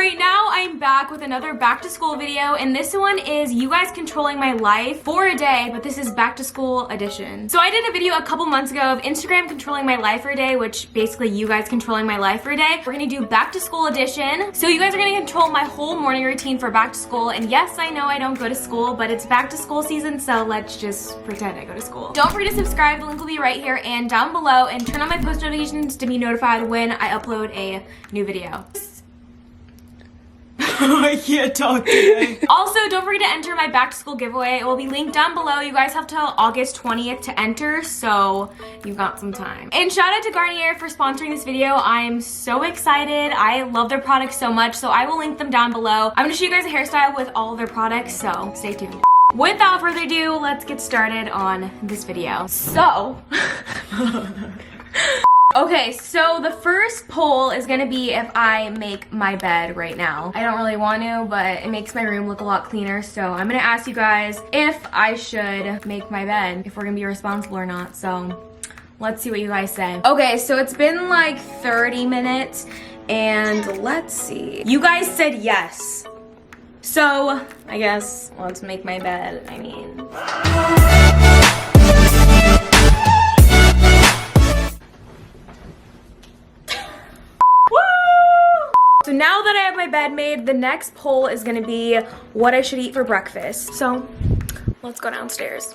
Alright, now I'm back with another back to school video, and this one is you guys controlling my life for a day, but this is back to school edition. So I did a video a couple months ago of Instagram controlling my life for a day, which basically you guys controlling my life for a day. We're gonna do back to school edition. So you guys are gonna control my whole morning routine for back to school, and yes, I know I don't go to school, but it's back to school season, so let's just pretend I go to school. Don't forget to subscribe, the link will be right here and down below, and turn on my post notifications to be notified when I upload a new video. I can't talk today. Also, don't forget to enter my back to school giveaway. It will be linked down below. You guys have till August 20th to enter, so you've got some time. And shout out to Garnier for sponsoring this video. I'm so excited. I love their products so much, so I will link them down below. I'm gonna show you guys a hairstyle with all of their products, so stay tuned. Without further ado, let's get started on this video. So, okay, so the first poll is gonna be if I make my bed right now. I don't really want to, but it makes my room look a lot cleaner, so I'm gonna ask you guys if I should make my bed, if we're gonna be responsible or not, so let's see what you guys say. Okay, so it's been like 30 minutes, and let's see. You guys said yes. So, I guess let's make my bed, I mean. So now that I have my bed made, the next poll is gonna be what I should eat for breakfast. So let's go downstairs.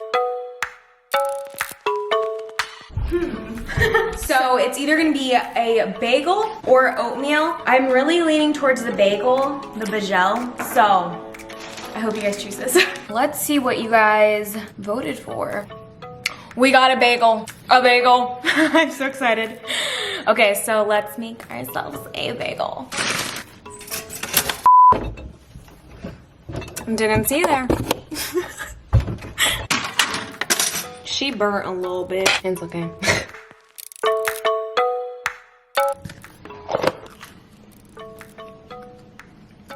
So it's either gonna be a bagel or oatmeal. I'm really leaning towards the bagel, the bagel. So I hope you guys choose this. Let's see what you guys voted for. We got a bagel. A bagel. I'm so excited. Okay, so let's make ourselves a bagel. Didn't see you there. She burnt a little bit. It's okay.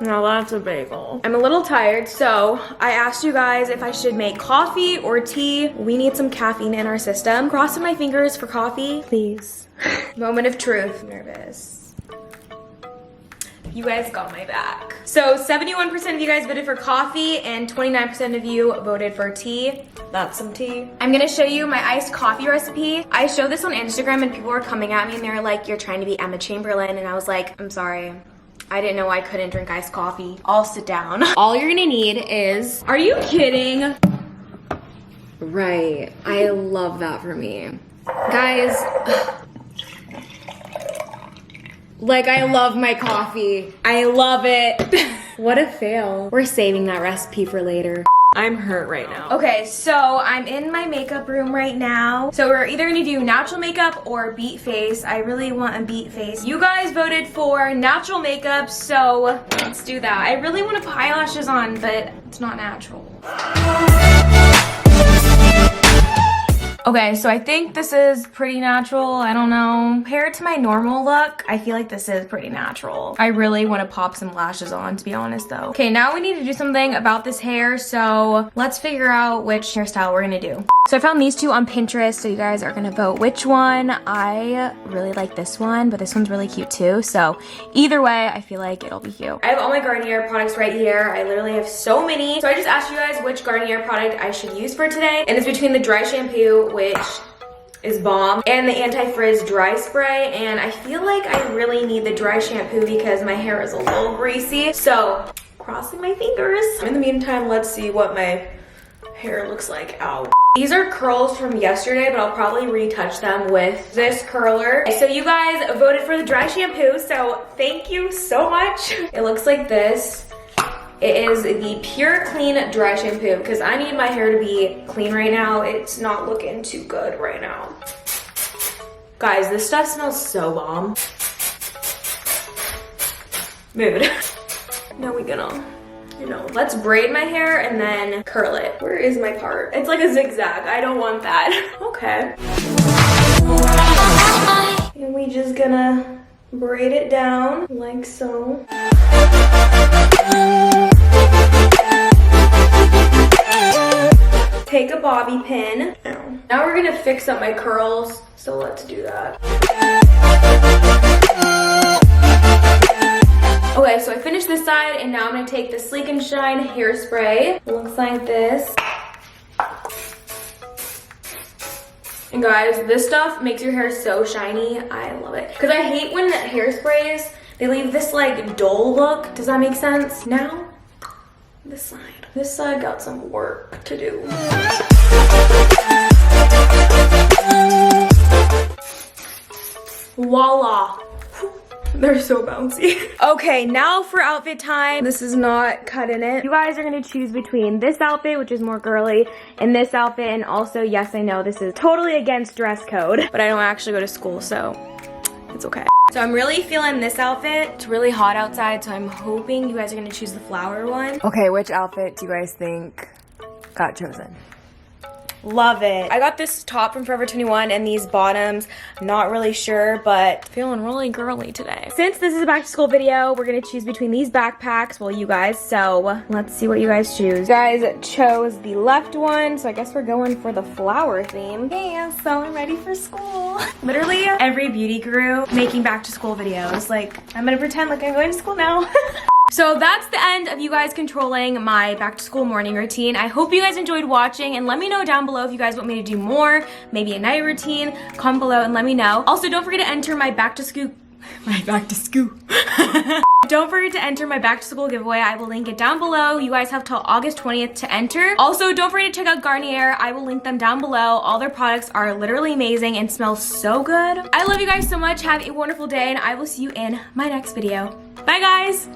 Now that's a bagel. I'm a little tired, so I asked you guys if I should make coffee or tea. We need some caffeine in our system. Crossing my fingers for coffee, please. Moment of truth. I'm nervous. You guys got my back. So 71% of you guys voted for coffee and 29% of you voted for tea. That's some tea. I'm gonna show you my iced coffee recipe. I showed this on Instagram and people were coming at me and they were like, you're trying to be Emma Chamberlain. And I was like, I'm sorry. I didn't know I couldn't drink iced coffee. I'll sit down. All you're gonna need is, are you kidding? Right, I love that for me. Guys, like I love my coffee. I love it. What a fail. We're saving that recipe for later. I'm hurt right now. Okay, so I'm in my makeup room right now. So we're either gonna do natural makeup or beat face. I really want a beat face. You guys voted for natural makeup, so let's do that. I really want to put eyelashes on, but it's not natural. Okay, so I think this is pretty natural. I don't know. Compared to my normal look, I feel like this is pretty natural. I really want to pop some lashes on, to be honest though. Okay, now we need to do something about this hair, so let's figure out which hairstyle we're gonna do. So I found these two on Pinterest, so you guys are gonna vote which one. I really like this one, but this one's really cute too. So either way, I feel like it'll be cute. I have all my Garnier products right here. I literally have so many. So I just asked you guys which Garnier product I should use for today. And it's between the dry shampoo, which is bomb, and the anti-frizz dry spray. And I feel like I really need the dry shampoo because my hair is a little greasy. So crossing my fingers. In the meantime, let's see what my hair looks like. Ow. These are curls from yesterday, but I'll probably retouch them with this curler. So you guys voted for the dry shampoo, so thank you so much. It looks like this. It is the Pure Clean Dry Shampoo because I need my hair to be clean right now. It's not looking too good right now. Guys, this stuff smells so bomb. Mood. Now we gonna, let's braid my hair and then curl it. Where is my part? It's like a zigzag. I don't want that. Okay. And we just gonna braid it down like so. Take a bobby pin. Now we're gonna fix up my curls, so let's do that. Okay, so I finished this now I'm gonna take the Sleek and Shine hairspray. It looks like this. And guys, this stuff makes your hair so shiny. I love it. Because I hate when hairsprays, they leave this like dull look. Does that make sense? Now, this side. This side got some work to do. Voila. They're so bouncy. Okay, now for outfit time. This is not cutting it. You guys are gonna choose between this outfit, which is more girly, and this outfit, and also, yes, I know this is totally against dress code, but I don't actually go to school, so it's okay. So I'm really feeling this outfit. It's really hot outside, so I'm hoping you guys are gonna choose the flower one. Okay, which outfit do you guys think got chosen? Love it. I got this top from Forever 21 and these bottoms. Not really sure, but feeling really girly today. Since this is a back to school video, we're gonna choose between these backpacks, well, you guys, so let's see what you guys choose. You guys chose the left one, so I guess we're going for the flower theme. Yeah, so I'm ready for school. Literally every beauty guru making back to school videos. Like, I'm gonna pretend like I'm going to school now. So that's the end of you guys controlling my back to school morning routine. I hope you guys enjoyed watching, and let me know down below if you guys want me to do more, maybe a night routine. Comment below and let me know. Also, don't forget to enter my back to school Don't forget to enter my back to school giveaway. I will link it down below. You guys have till August 20th to enter. Also, don't forget to check out Garnier. I will link them down below. All their products are literally amazing and smell so good. I love you guys so much. Have a wonderful day, and I will see you in my next video. Bye, guys.